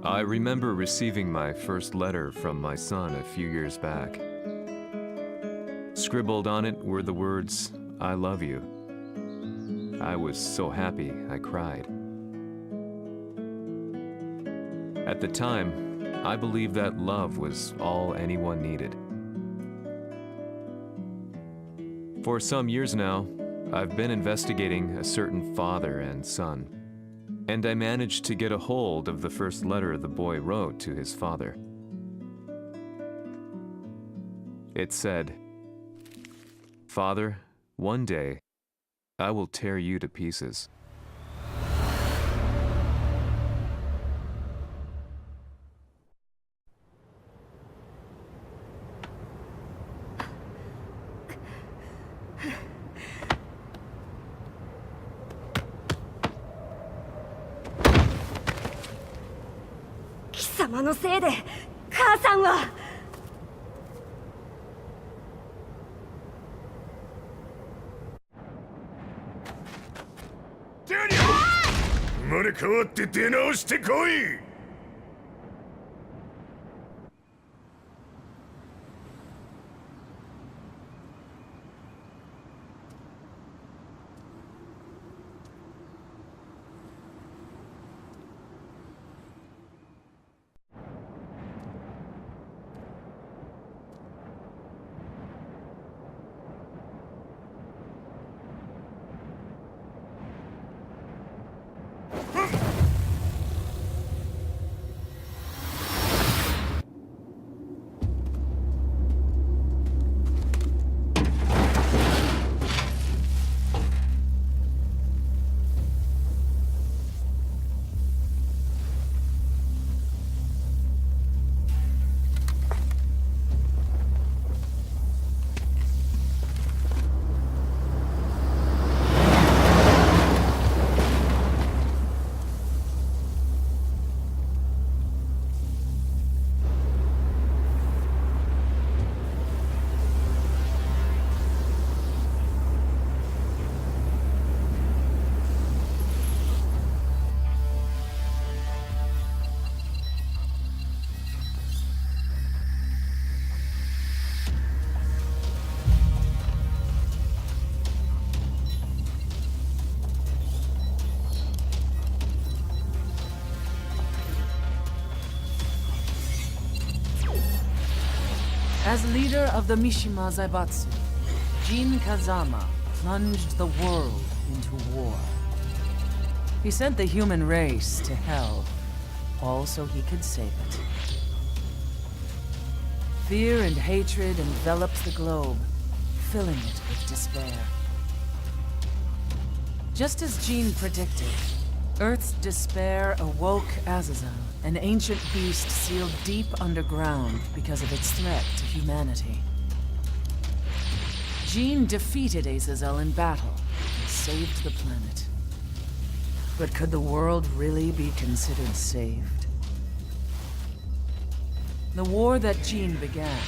I remember receiving my first letter from my son a few years back. Scribbled on it were the words, "I love you." I was so happy I cried. At the time, I believed that love was all anyone needed. For some years now, I've been investigating a certain father and son, and I managed to get a hold of the first letter the boy wrote to his father. It said, "Father, one day, I will tear you to pieces." Mishima のせいで母さんは。生まれ変わって出直してこい。As leader of the Mishima Zaibatsu, Jin Kazama plunged the world into war. He sent the human race to hell, all so he could save it. Fear and hatred enveloped the globe, filling it with despair. Just as Jin predicted, Earth's despair awoke Azazel, an ancient beast sealed deep underground because of its threat to humanity. Jin defeated Azazel in battle and saved the planet. But could the world really be considered saved? The war that Jin began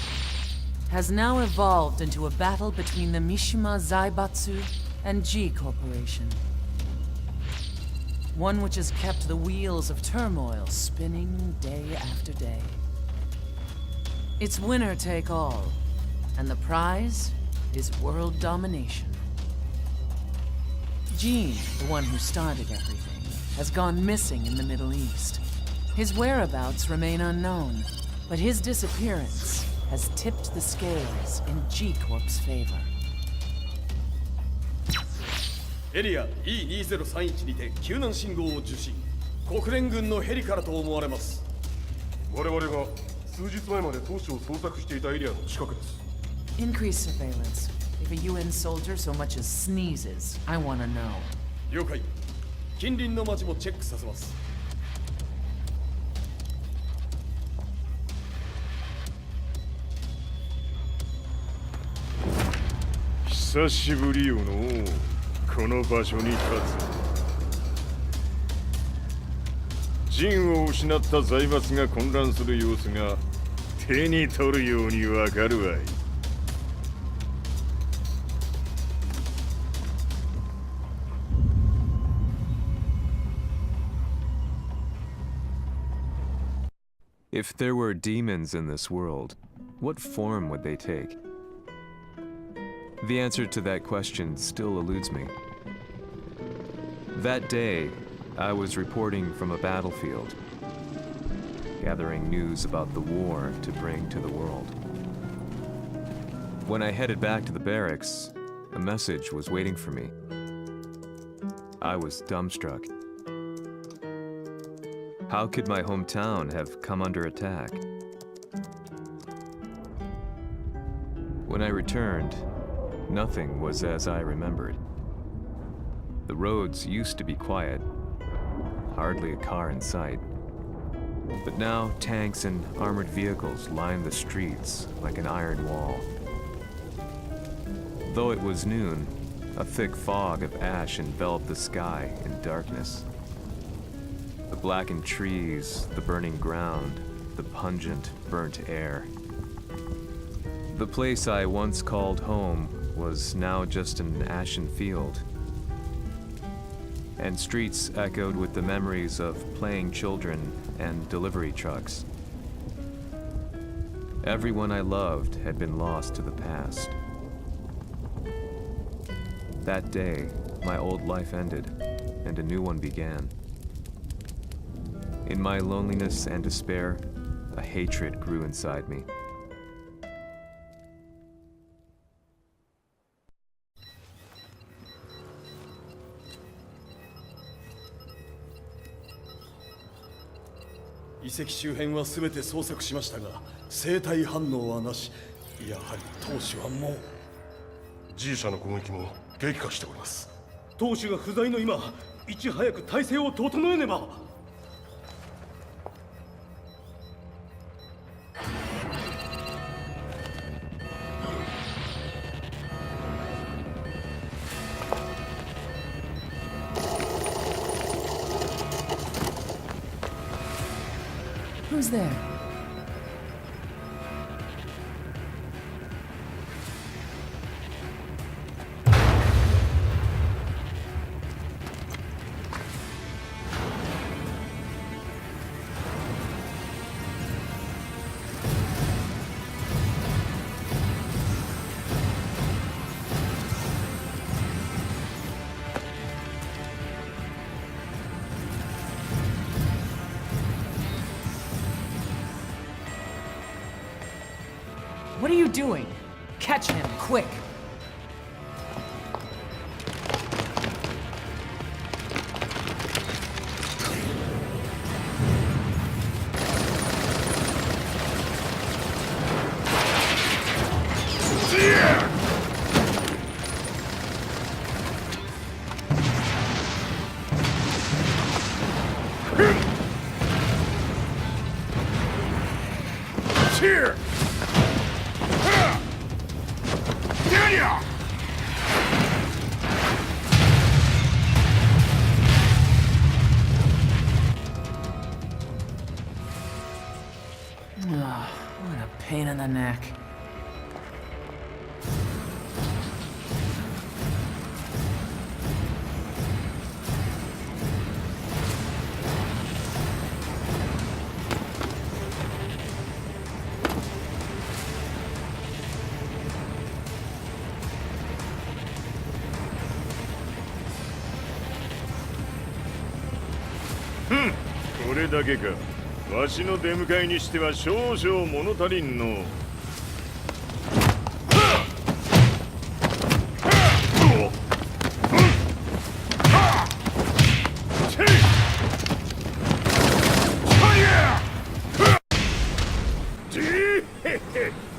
has now evolved into a battle between the Mishima Zaibatsu and G Corporation. One which has kept the wheels of turmoil spinning day after day. It's winner take all, and the prize is world domination. Jin, the one who started everything, has gone missing in the Middle East. His whereabouts remain unknown, but his disappearance has tipped the scales in G Corp's favor. エリア E2031 にて救難信号を受信。国連軍のヘリからと思われます。我々が数日前まで当初を捜索していたエリアの近くです。Increase surveillance. If a UN soldier so much as sneezes, I want to know. 了解。近隣の町もチェックさせます。久しぶりよのう。この場所に立つ。陣を失った財閥が混乱する様子が手に取るようにわかるわい。If there were demons in this world, what form would they take? The answer to that question still eludes me. That day, I was reporting from a battlefield, gathering news about the war to bring to the world. When I headed back to the barracks, a message was waiting for me. I was dumbstruck. How could my hometown have come under attack? When I returned, nothing was as I remembered. The roads used to be quiet, hardly a car in sight. But now tanks and armored vehicles lined the streets like an iron wall. Though it was noon, a thick fog of ash enveloped the sky in darkness. The blackened trees, the burning ground, the pungent, burnt air. The place I once called home was now just an ashen field, and streets echoed with the memories of playing children and delivery trucks. Everyone I loved had been lost to the past. That day, my old life ended, and a new one began. In my loneliness and despair, a hatred grew inside me.遺跡周辺は全て捜索しましたが生体反応はなし。やはり当主はもう G 社の攻撃も激化しております。当主が不在の今いち早く体制を整えねば。Who's there? What are you doing? Catch him, quick! Here! What a pain in the neck. Hmm. これだけか。わしの出迎えにしては少々物足りんの。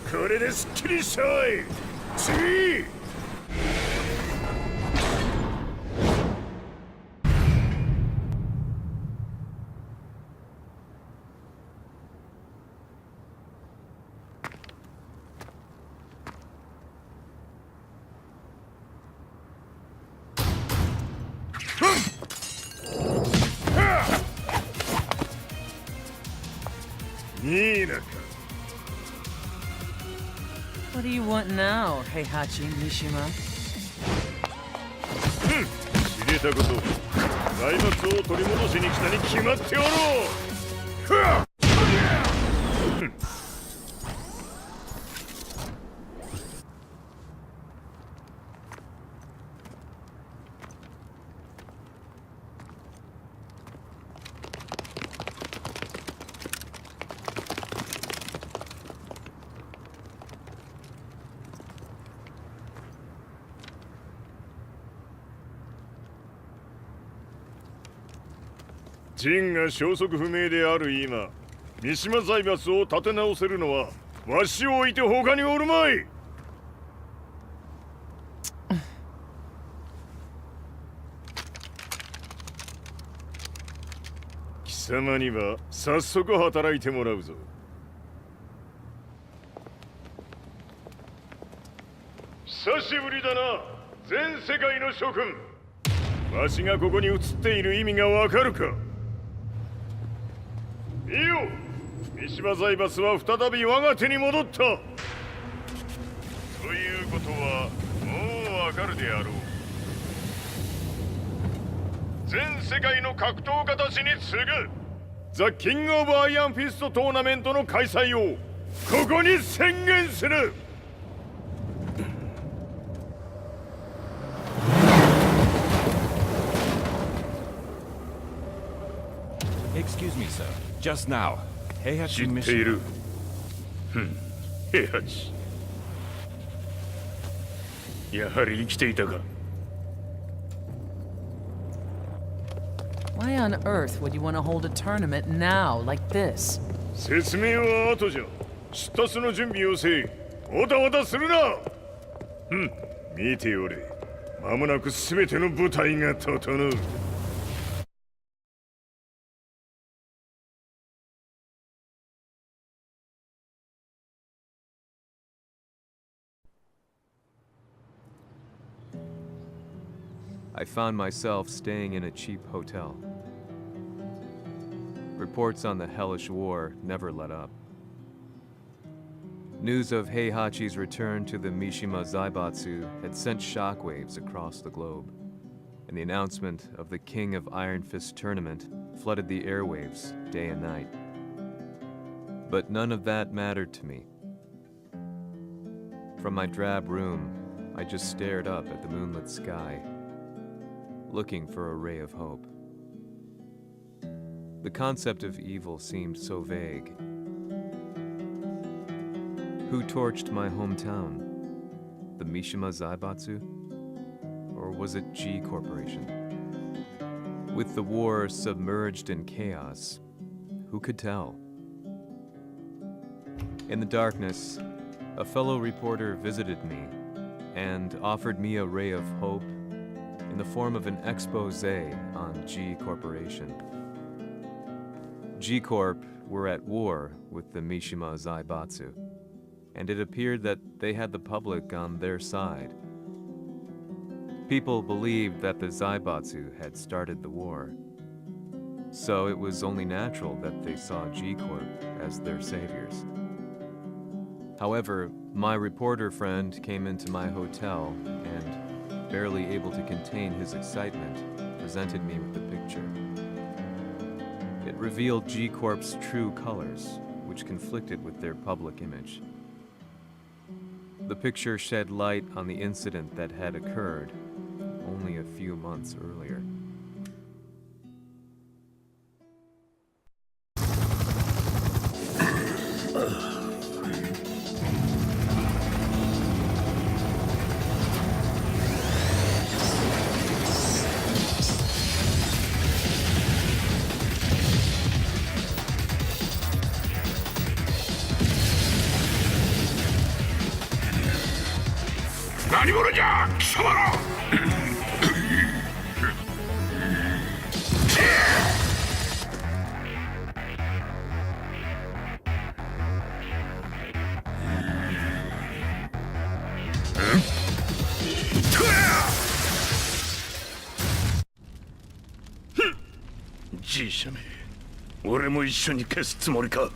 これですっきりしたわい。次。What do you want now, Heihachi Mishima? 知れたこと。財閥を取り戻しに来たに決まっておろう。ジンが消息不明である今、三島財閥を立て直せるのはわしを置いて他におるまい。貴様には早速働いてもらうぞ。久しぶりだな、全世界の諸君。わしがここに映っている意味がわかるか。いいよ、三島財閥は再び我が手に戻った。ということはもうわかるであろう。全世界の格闘家たちに次ぐザ・キング・オブ・アイアンフィストトーナメントの開催をここに宣言する。Excuse me, sir. Just now, Heihachi 知ってい Mishima. る。平八。やはり生きていたか。Why on earth would you want to hold a tournament now, like this? 説明は後じゃ。出立の準備をせい。おたおたするな。見ておれ。間もなく全ての部隊が整う。I found myself staying in a cheap hotel. Reports on the hellish war never let up. News of Heihachi's return to the Mishima Zaibatsu had sent shockwaves across the globe, and the announcement of the King of Iron Fist tournament flooded the airwaves day and night. But none of that mattered to me. From my drab room, I just stared up at the moonlit sky, looking for a ray of hope. The concept of evil seemed so vague. Who torched my hometown? The Mishima Zaibatsu? Or was it G Corporation? With the war submerged in chaos, who could tell? In the darkness, a fellow reporter visited me and offered me a ray of hope in the form of an expose on G Corporation. G Corp were at war with the Mishima Zaibatsu, and it appeared that they had the public on their side. People believed that the Zaibatsu had started the war, so it was only natural that they saw G Corp as their saviors. However, my reporter friend came into my hotel and, barely able to contain his excitement, presented me with the picture. It revealed G Corp's true colors, which conflicted with their public image. The picture shed light on the incident that had occurred only a few months earlier. G 社め、俺も一緒に消すつもりか。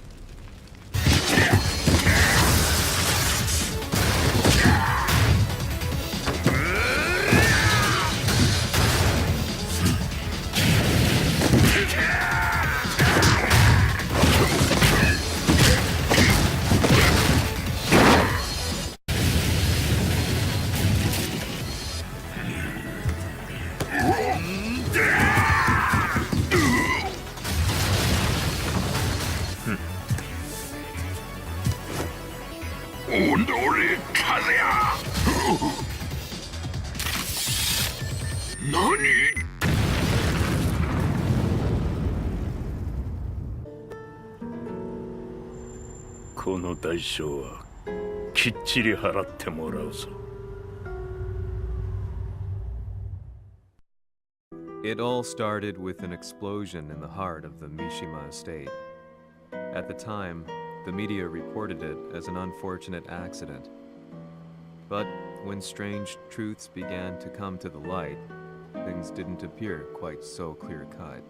この代償はきっちり払ってもらうぞ。It all started with an explosion in the heart of the Mishima estate. At the time, the media reported it as an unfortunate accident. But when strange truths began to come to the light, things didn't appear quite so clear-cut.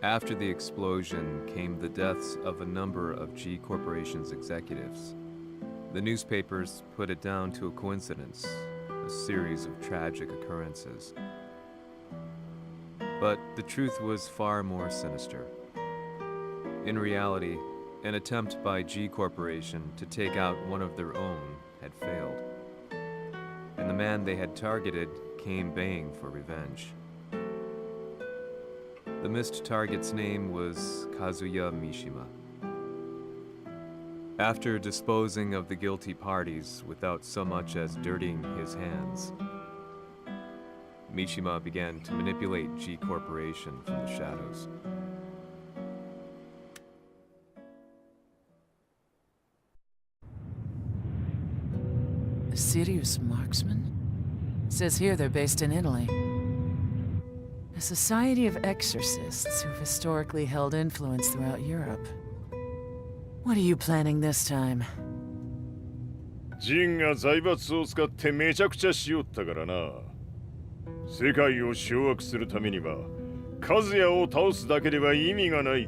After the explosion came the deaths of a number of G Corporation's executives. The newspapers put it down to a coincidence, a series of tragic occurrences. But the truth was far more sinister. In reality, an attempt by G Corporation to take out one of their own had failed, and the man they had targeted came baying for revenge. The missed target's name was Kazuya Mishima. After disposing of the guilty parties without so much as dirtying his hands, Mishima began to manipulate G Corporation from the shadows. A serious marksman? Says here they're based in Italy. A society of exorcists who've historically held influence throughout Europe. What are you planning this time? ジンが財閥を使ってめちゃくちゃしよったからな。世界を掌握するためにはカズヤを倒すだけでは意味がない。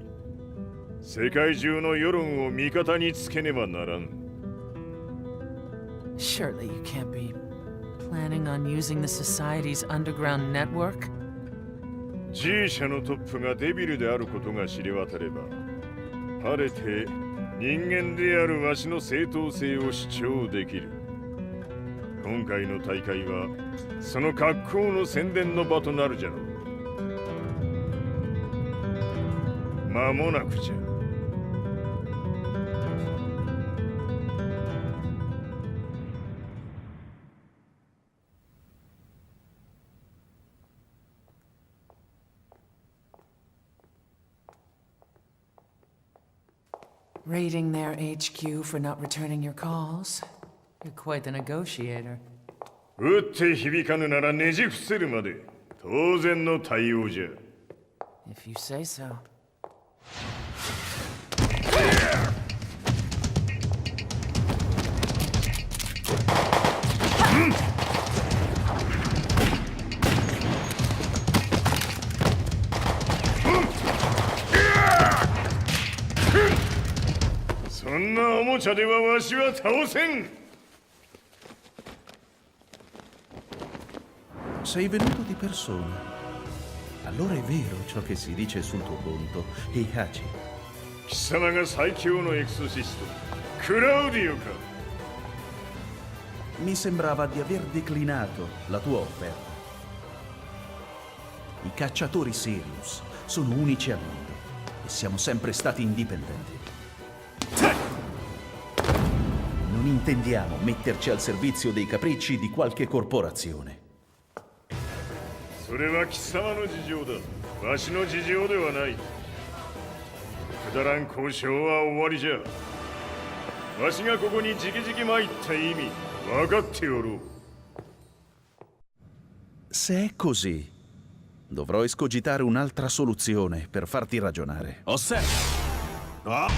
世界中の世論を味方につけねばならん。Surely you can't be planning on using the society's underground network? G 社のトップがデビルであることが知れ渡れば、晴れて人間であるわしの正当性を主張できる。今回の大会はその格好の宣伝の場となるじゃろう。間もなくじゃ。Raiding their HQ for not returning your calls? You're quite the negotiator. 撃って響かぬならねじ伏せるまで当然の対応じゃ。If you say so. Sei venuto di persona. Allora è vero ciò che si dice sul tuo conto, Heihachi. 貴様が最強のエクソシスト、クラウディオか。Mi sembrava di aver declinato la tua offerta. I cacciatori Sirius sono unici al mondo e siamo sempre stati indipendenti. Non intendiamo metterci al servizio dei capricci di qualche corporazione. それは貴様の事情だ。わしの事情ではない。くだらん交渉は終わりじゃ。わしがここに直々参った意味分かっておろう。Se è così, dovrò escogitare un'altra soluzione per farti ragionare. Osserva! Ah!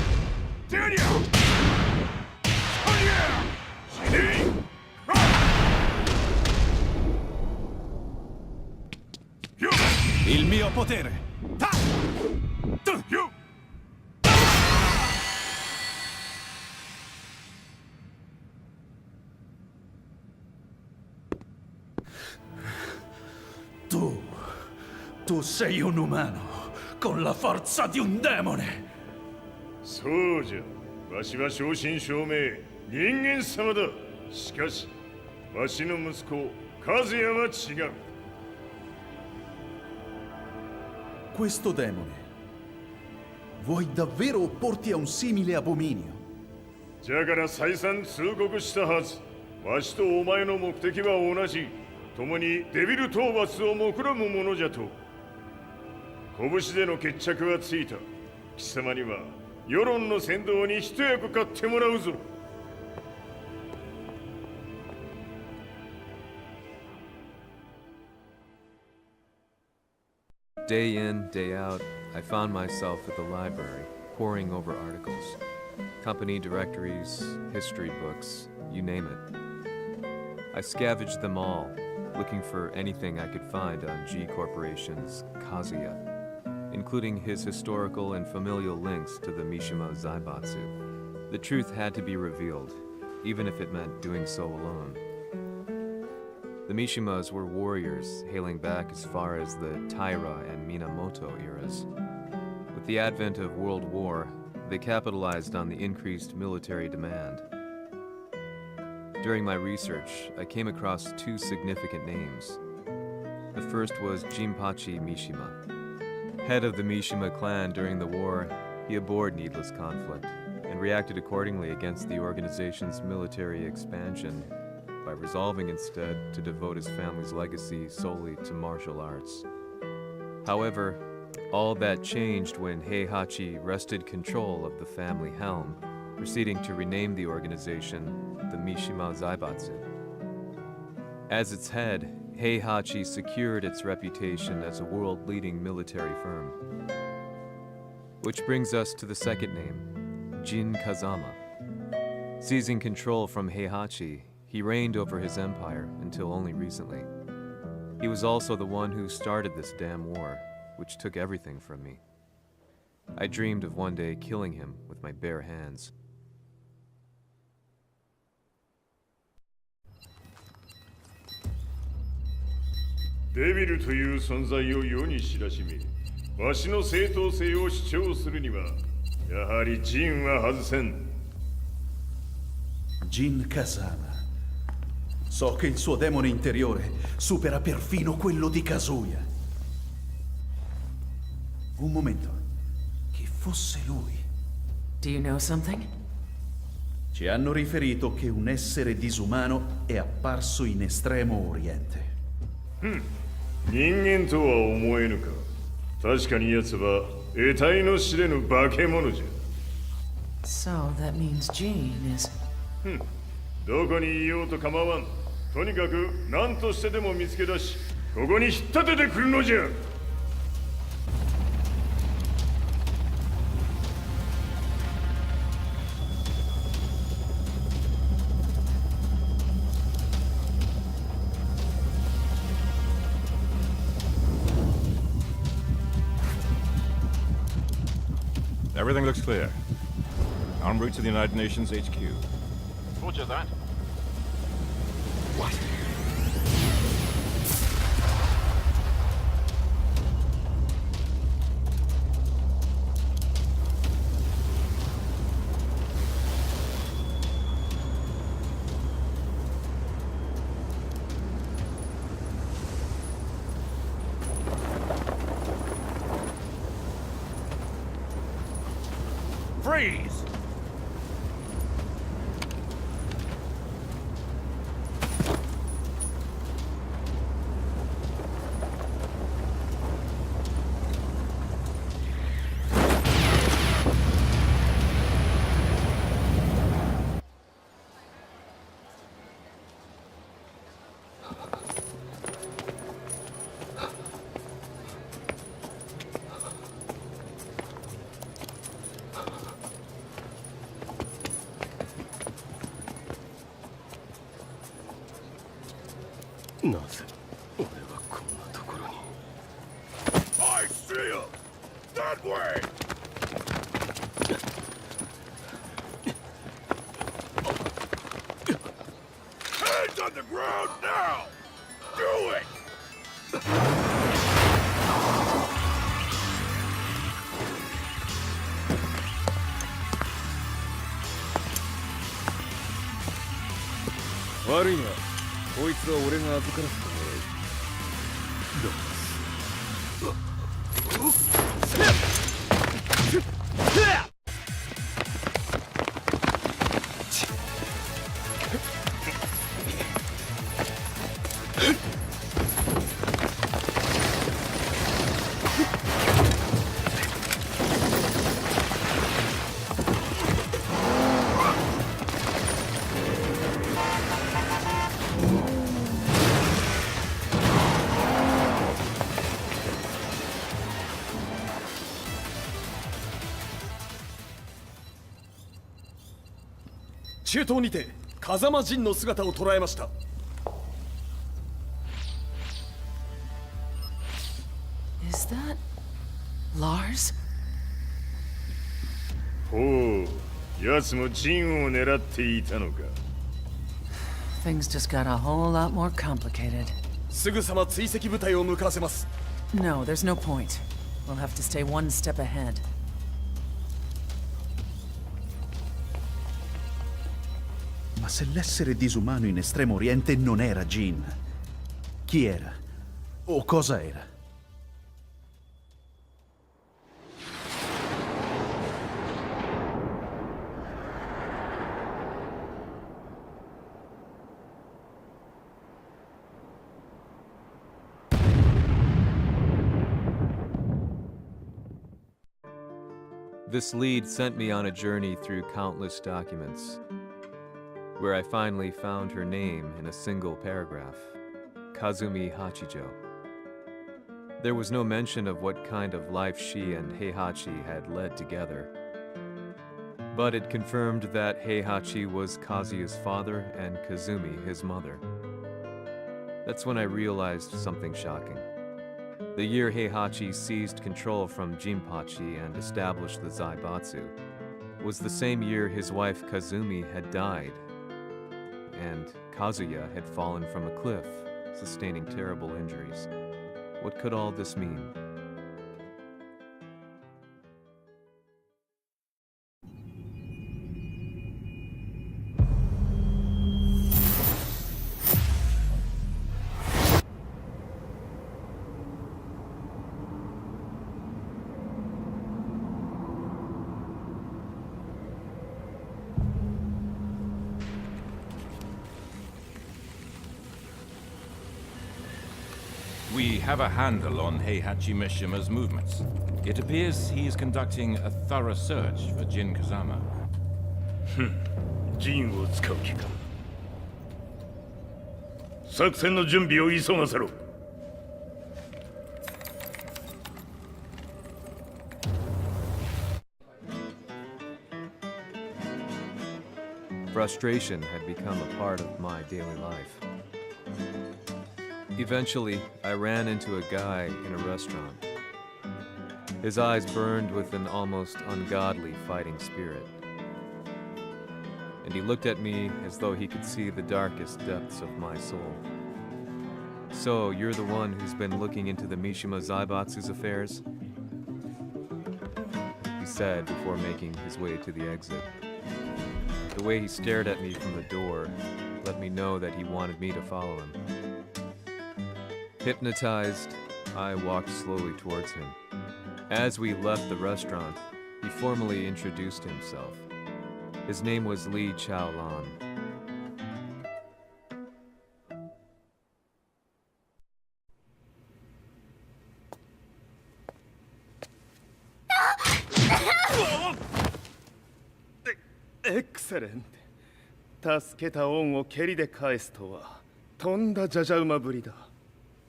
Il mio potere! Tu sei un umano con la forza di un demone! そうじゃ。わしは正真正銘人間様だ。しかしわしの息子和也は違う。Questo demone, vuoi davvero opporti a un simile abominio? じゃから再三通告したはず。わしとお前の目的は同じ。共にデビル討伐を目論むものじゃと。拳での決着はついた。貴様には世論の先導に一役買ってもらうぞ。Day in, day out, I found myself at the library, poring over articles. Company directories, history books, you name it. I scavenged them all, looking for anything I could find on G Corporation's Kazuya, including his historical and familial links to the Mishima Zaibatsu. The truth had to be revealed, even if it meant doing so alone. The Mishimas were warriors hailing back as far as the Taira and Minamoto eras. With the advent of World War, they capitalized on the increased military demand. During my research, I came across two significant names. The first was Jinpachi Mishima. Head of the Mishima clan during the war, he abhorred needless conflict and reacted accordingly against the organization's military expansion by resolving instead to devote his family's legacy solely to martial arts. However, all that changed when Heihachi wrested control of the family helm, proceeding to rename the organization the Mishima Zaibatsu. As its head, Heihachi secured its reputation as a world-leading military firm. Which brings us to the second name, Jin Kazama. Seizing control from Heihachi, he reigned over his empire until only recently. He was also the one who started this damn war, which took everything from me. I dreamed of one day killing him with my bare hands. デビルという存在を世に知らしめ、わしの正当性を主張するには、やはりジンは外せん。Jin Kazama. So che il suo demone interiore supera perfino quello di Kazuya. Un momento. Chi fosse lui? Do you know something? Ci hanno riferito che un essere disumano è apparso in Estremo Oriente. 人間とは思えぬか。確かに奴は得体の知れぬ化け物じゃ。So that means Jean is... どこにいようと構わん。とにかく何としてでも見つけ出し、ここに引っ立ててくるのじゃ。Everything looks clear. En route to the United Nations HQ. Roger that. What? Freeze! I see him! That way! Hands on the ground now! Do it! Worry not. こいつは俺が預からせてもらう。中東にて風間陣の姿を捉えました。Is that Lars? ほう、奴もジンを狙っていたのか。Things just got a whole lot more complicated. すぐさま追跡部隊を向かわせます。No, there's no point. We'll have to stay one step ahead. Ma se l'essere disumano in Estremo Oriente non era Jin, chi era? O cosa era? This lead sent me on a journey through countless documents, where I finally found her name in a single paragraph, Kazumi Hachijo. There was no mention of what kind of life she and Heihachi had led together, but it confirmed that Heihachi was Kazuya's father and Kazumi his mother. That's when I realized something shocking. The year Heihachi seized control from Jinpachi and established the Zaibatsu was the same year his wife Kazumi had died, and Kazuya had fallen from a cliff, sustaining terrible injuries. What could all this mean? We have a handle on Heihachi Mishima's movements. It appears he is conducting a thorough search for Jin Kazama. ジンを使う気か。作戦の準備を急がせろ。Frustration had become a part of my daily life. Eventually, I ran into a guy in a restaurant. His eyes burned with an almost ungodly fighting spirit. And he looked at me as though he could see the darkest depths of my soul. So, you're the one who's been looking into the Mishima Zaibatsu's affairs? He said before making his way to the exit. The way he stared at me from the door let me know that he wanted me to follow him. Hypnotized, I walked slowly towards him. As we left the restaurant, he formally introduced himself. His name was Li Chaolan. Excellent. 助けた恩を蹴りで返すとは、とんだじゃじゃ馬ぶりだ。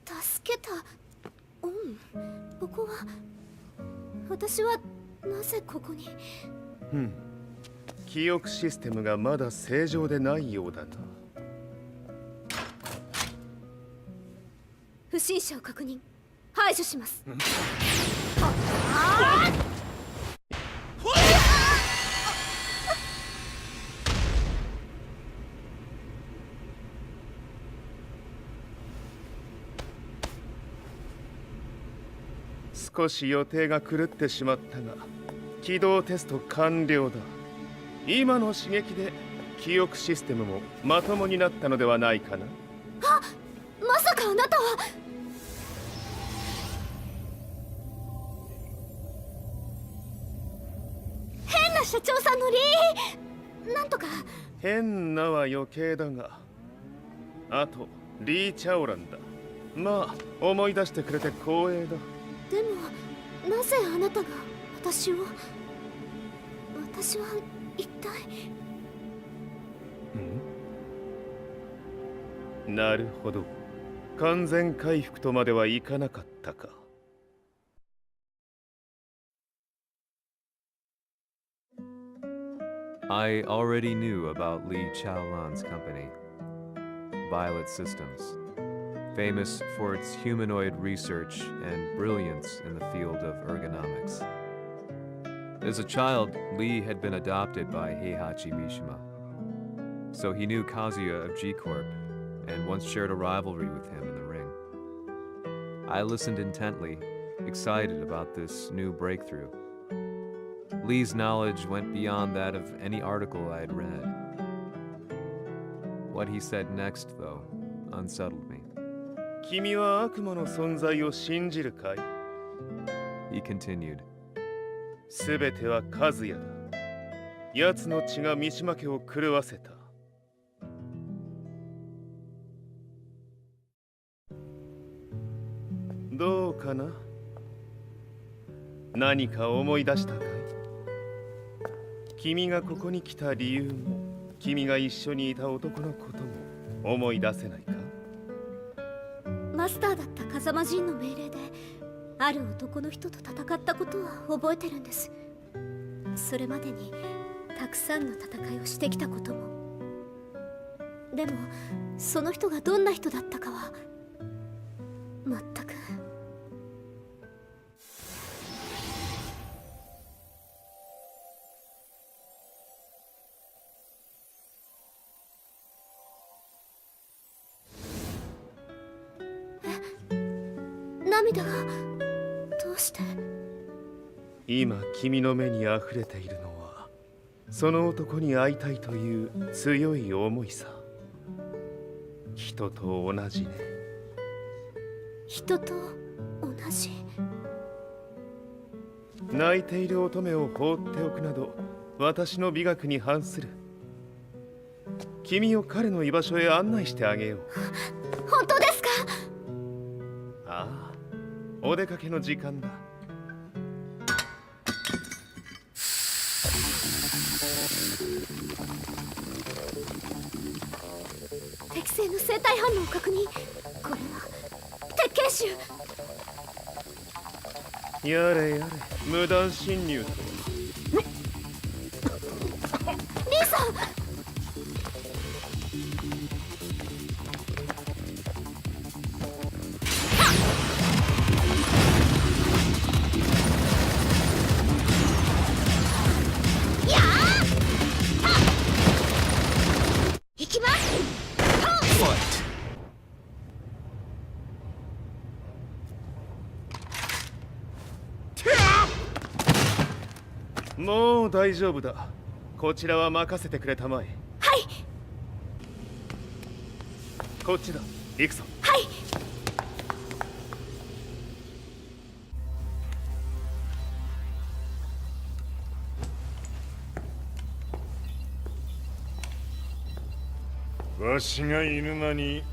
助けた恩。ここは私はなぜここに。記憶システムがまだ正常でないようだな。不審者を確認。排除します。少し予定が狂ってしまったが、起動テスト完了だ。今の刺激で記憶システムもまともになったのではないかな。あ、まさかあなたは。変な社長さんのなんとか。変なは余計だが、あとリー・チャオランだ。まあ思い出してくれて光栄だ。でもなぜあなたが私は一体。なるほど。完全回復とまではいかなかったか。I already knew about Li Chaolan's company, Violet Systems, famous for its humanoid research and brilliance in the field of ergonomics. As a child, Li had been adopted by Heihachi Mishima, so he knew Kazuya of G-Corp and once shared a rivalry with him in the ring. I listened intently, excited about this new breakthrough. Lee's knowledge went beyond that of any article I had read. What he said next, though, unsettled me. 君は悪魔の存在を信じるかい? He continued. すべては和也だ。奴の血が三島家を狂わせた。どうかな? 何か思い出したかい? 君がここに来た理由も、君が一緒にいた男のことも思い出せないか? マスターだった風間陣の命令である男の人と戦ったことは覚えてるんです。それまでにたくさんの戦いをしてきたことも。でもその人がどんな人だったかは全く。涙がどうして？今君の目に溢れているのはその男に会いたいという強い思いさ。人と同じね。人と同じ。泣いている乙女を放っておくなど私の美学に反する。君を彼の居場所へ案内してあげよう。本当ですか？ああ、お出かけの時間だ。適正の生体反応を確認。これは鉄拳臭。やれやれ、無断侵入だ。兄さん。もう大丈夫だ。こちらは任せてくれたまえ。はい。こっちだ。行くぞ。はい。わしが犬間に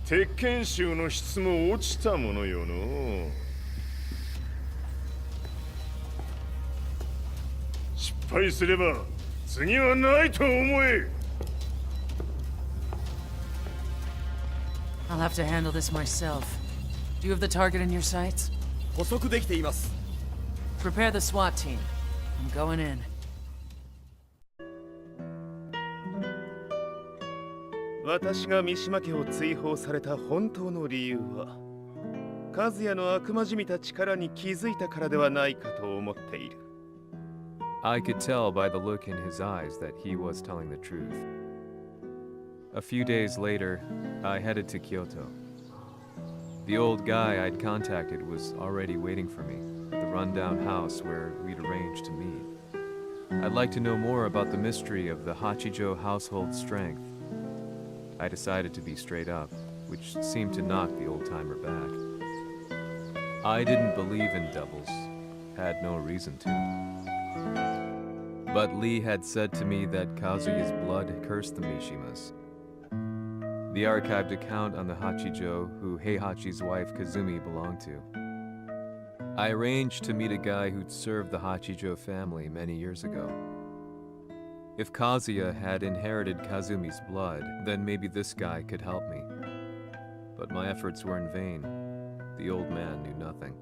鉄拳衆の質も落ちたものよの。失敗すれば次はないと思え。 I'll have to handle this myself. Do you have the target in your sights? 捕捉できています。 Prepare the SWAT team. I'm going in. 私が三島家を追放された本当の理由は和也の悪魔じみた力に気づいたからではないかと思っている。 I could tell by the look in his eyes that he was telling the truth. A few days later, I headed to Kyoto. The old guy I'd contacted was already waiting for me at the rundown house where we'd arranged to meet. I'd like to know more about the mystery of the Hachijo household strength. I decided to be straight up, which seemed to knock the old-timer back. I didn't believe in devils, had no reason to. But Lee had said to me that Kazuya's blood cursed the Mishimas. The archived account on the Hachijo who Heihachi's wife Kazumi belonged to. I arranged to meet a guy who'd served the Hachijo family many years ago. If Kazuya had inherited Kazumi's blood, then maybe this guy could help me. But my efforts were in vain. The old man knew nothing.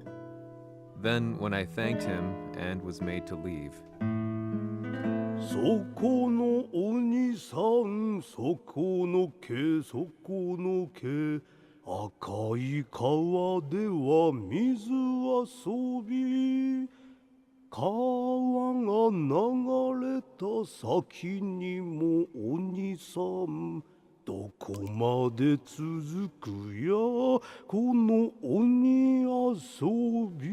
Then, when I thanked him and was made to leave, そこのお兄さん、そこの毛、そこの毛、赤い川では水遊び、川が流れた先にもお兄さん、どこまで続くやこの鬼遊び。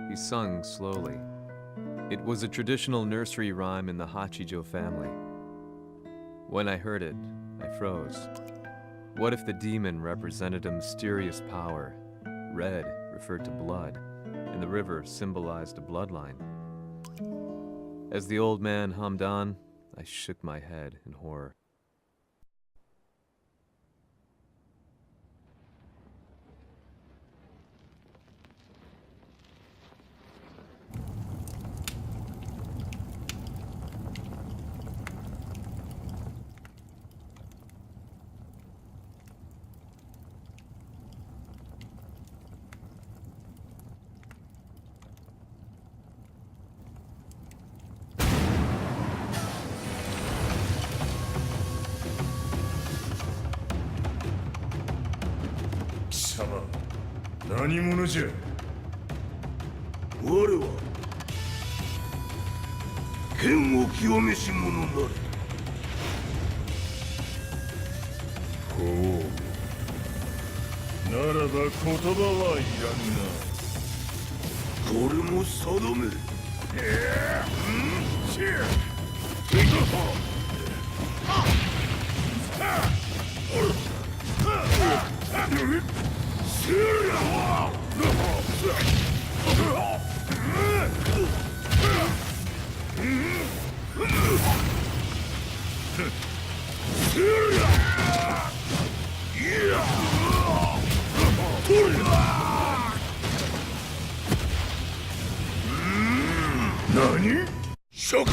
He sung slowly. It was a traditional nursery rhyme in the Hachijo family. When I heard it, I froze. What if the demon represented a mysterious power? Red referred to blood, and the river symbolized a bloodline. As the old man hummed on, I shook my head in horror.貴様、何者じゃ。我は剣を極めし者なり。ほう、ならば言葉はいらんな。これも定め。何？釈